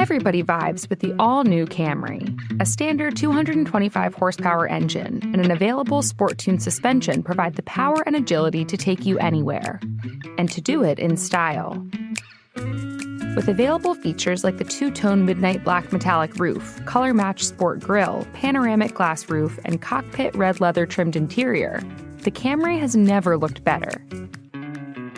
Everybody vibes with the all-new Camry. A standard 225-horsepower engine and an available sport-tuned suspension provide the power and agility to take you anywhere. And to do it in style. With available features like the two-tone midnight black metallic roof, color-matched sport grille, panoramic glass roof, and cockpit red leather trimmed interior, the Camry has never looked better.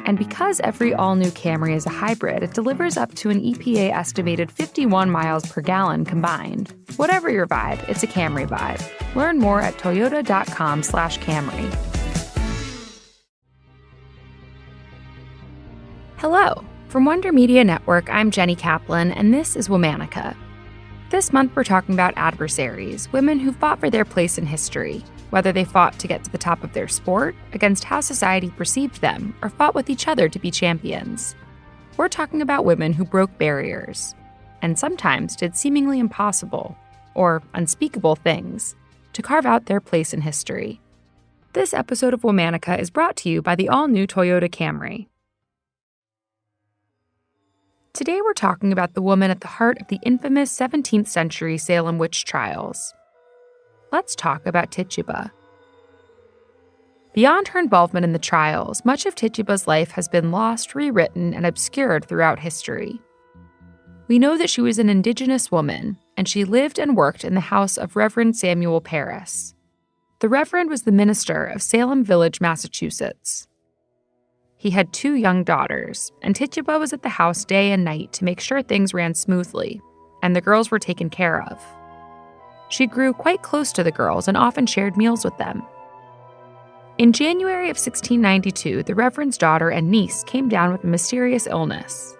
And because every all-new Camry is a hybrid, it delivers up to an EPA-estimated 51 miles per gallon combined. Whatever your vibe, it's a Camry vibe. Learn more at toyota.com/Camry. Hello. From Wonder Media Network, I'm Jenny Kaplan, and this is Womanica. This month, we're talking about adversaries, women who fought for their place in history. Whether they fought to get to the top of their sport, against how society perceived them, or fought with each other to be champions. We're talking about women who broke barriers, and sometimes did seemingly impossible, or unspeakable things, to carve out their place in history. This episode of Womanica is brought to you by the all-new Toyota Camry. Today we're talking about the woman at the heart of the infamous 17th century Salem witch trials. Let's talk about Tituba. Beyond her involvement in the trials, much of Tituba's life has been lost, rewritten, and obscured throughout history. We know that she was an indigenous woman, and she lived and worked in the house of Reverend Samuel Parris. The Reverend was the minister of Salem Village, Massachusetts. He had 2 young daughters, and Tituba was at the house day and night to make sure things ran smoothly, and the girls were taken care of. She grew quite close to the girls and often shared meals with them. In January of 1692, the Reverend's daughter and niece came down with a mysterious illness.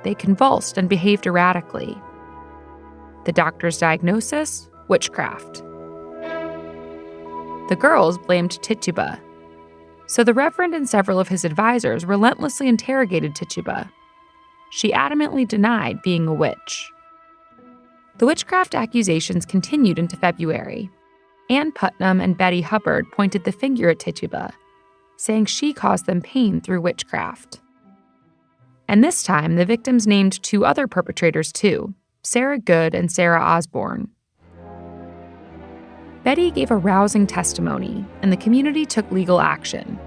They convulsed and behaved erratically. The doctor's diagnosis? Witchcraft. The girls blamed Tituba. So the Reverend and several of his advisors relentlessly interrogated Tituba. She adamantly denied being a witch. The witchcraft accusations continued into February. Ann Putnam and Betty Hubbard pointed the finger at Tituba, saying she caused them pain through witchcraft. And this time, the victims named 2 other perpetrators too, Sarah Good and Sarah Osborne. Betty gave a rousing testimony, and the community took legal action.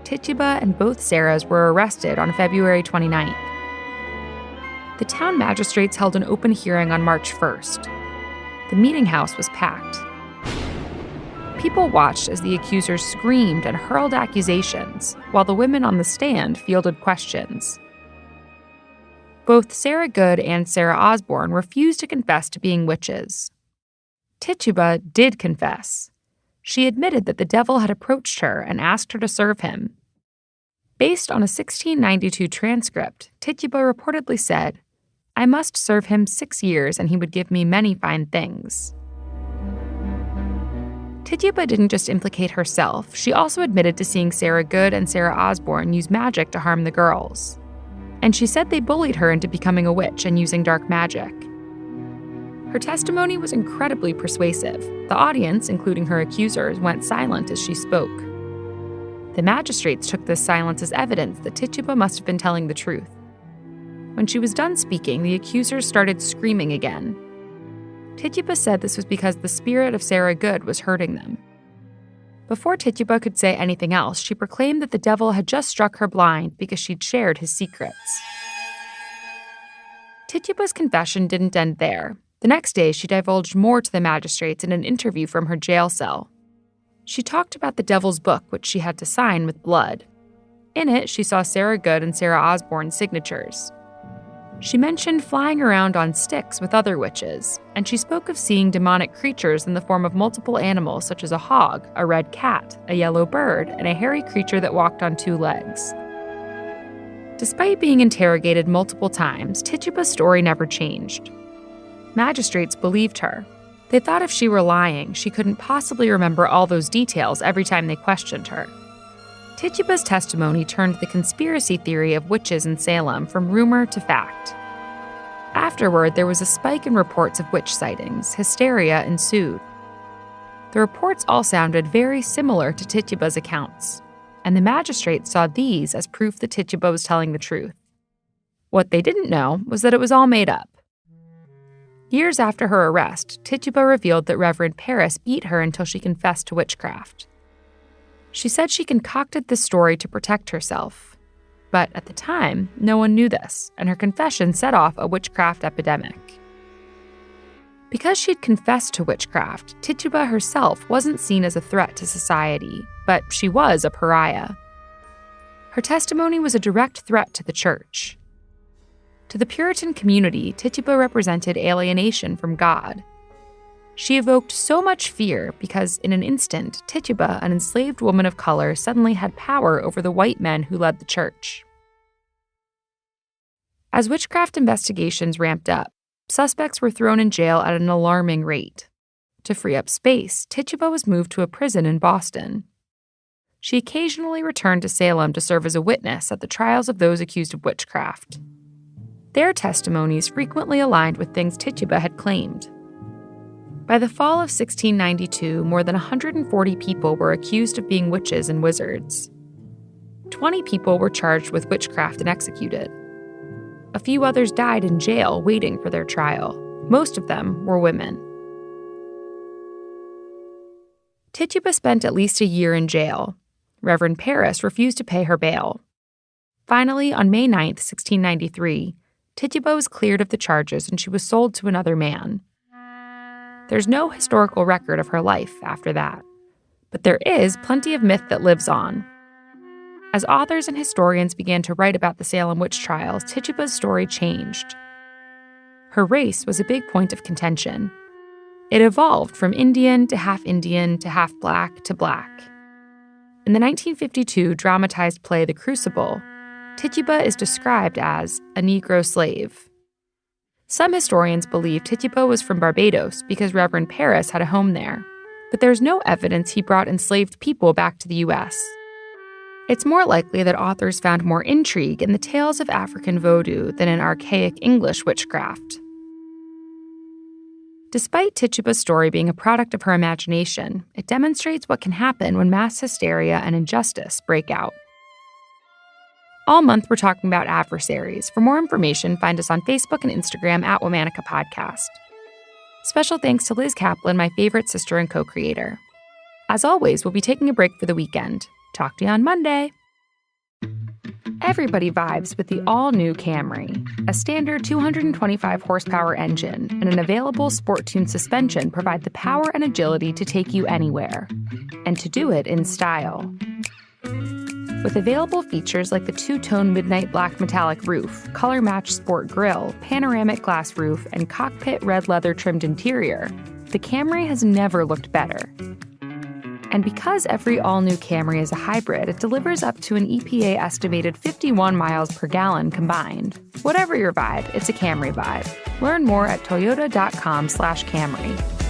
Tituba and both Sarahs were arrested on February 29th. The town magistrates held an open hearing on March 1st. The meeting house was packed. People watched as the accusers screamed and hurled accusations, while the women on the stand fielded questions. Both Sarah Good and Sarah Osborne refused to confess to being witches. Tituba did confess. She admitted that the devil had approached her and asked her to serve him. Based on a 1692 transcript, Tituba reportedly said, "I must serve him 6 years and he would give me many fine things." Tituba didn't just implicate herself, she also admitted to seeing Sarah Good and Sarah Osborne use magic to harm the girls. And she said they bullied her into becoming a witch and using dark magic. Her testimony was incredibly persuasive. The audience, including her accusers, went silent as she spoke. The magistrates took this silence as evidence that Tituba must have been telling the truth. When she was done speaking, the accusers started screaming again. Tituba said this was because the spirit of Sarah Good was hurting them. Before Tituba could say anything else, she proclaimed that the devil had just struck her blind because she'd shared his secrets. Tituba's confession didn't end there. The next day, she divulged more to the magistrates in an interview from her jail cell. She talked about the devil's book, which she had to sign with blood. In it, she saw Sarah Good and Sarah Osborne's signatures. She mentioned flying around on sticks with other witches, and she spoke of seeing demonic creatures in the form of multiple animals such as a hog, a red cat, a yellow bird, and a hairy creature that walked on 2 legs. Despite being interrogated multiple times, Tituba's story never changed. Magistrates believed her. They thought if she were lying, she couldn't possibly remember all those details every time they questioned her. Tituba's testimony turned the conspiracy theory of witches in Salem from rumor to fact. Afterward, there was a spike in reports of witch sightings. Hysteria ensued. The reports all sounded very similar to Tituba's accounts, and the magistrates saw these as proof that Tituba was telling the truth. What they didn't know was that it was all made up. Years after her arrest, Tituba revealed that Reverend Paris beat her until she confessed to witchcraft. She said she concocted this story to protect herself. But at the time, no one knew this, and her confession set off a witchcraft epidemic. Because she'd confessed to witchcraft, Tituba herself wasn't seen as a threat to society, but she was a pariah. Her testimony was a direct threat to the church. To the Puritan community, Tituba represented alienation from God. She evoked so much fear because, in an instant, Tituba, an enslaved woman of color, suddenly had power over the white men who led the church. As witchcraft investigations ramped up, suspects were thrown in jail at an alarming rate. To free up space, Tituba was moved to a prison in Boston. She occasionally returned to Salem to serve as a witness at the trials of those accused of witchcraft. Their testimonies frequently aligned with things Tituba had claimed. By the fall of 1692, more than 140 people were accused of being witches and wizards. 20 people were charged with witchcraft and executed. A few others died in jail waiting for their trial. Most of them were women. Tituba spent at least a year in jail. Reverend Paris refused to pay her bail. Finally, on May 9, 1693, Tituba was cleared of the charges and she was sold to another man. There's no historical record of her life after that, but there is plenty of myth that lives on. As authors and historians began to write about the Salem witch trials, Tituba's story changed. Her race was a big point of contention. It evolved from Indian to half-black to black. In the 1952 dramatized play The Crucible, Tituba is described as a Negro slave. Some historians believe Tituba was from Barbados because Reverend Paris had a home there, but there's no evidence he brought enslaved people back to the U.S. It's more likely that authors found more intrigue in the tales of African voodoo than in archaic English witchcraft. Despite Tituba's story being a product of her imagination, it demonstrates what can happen when mass hysteria and injustice break out. All month, we're talking about Adversaries. For more information, find us on Facebook and Instagram at Womanica Podcast. Special thanks to Liz Kaplan, my favorite sister and co-creator. As always, we'll be taking a break for the weekend. Talk to you on Monday. Everybody vibes with the all-new Camry. A standard 225 horsepower engine and an available sport-tuned suspension provide the power and agility to take you anywhere. And to do it in style. With available features like the two-tone midnight black metallic roof, color-matched sport grille, panoramic glass roof, and cockpit red leather trimmed interior, the Camry has never looked better. And because every all-new Camry is a hybrid, it delivers up to an EPA-estimated 51 miles per gallon combined. Whatever your vibe, it's a Camry vibe. Learn more at toyota.com/Camry.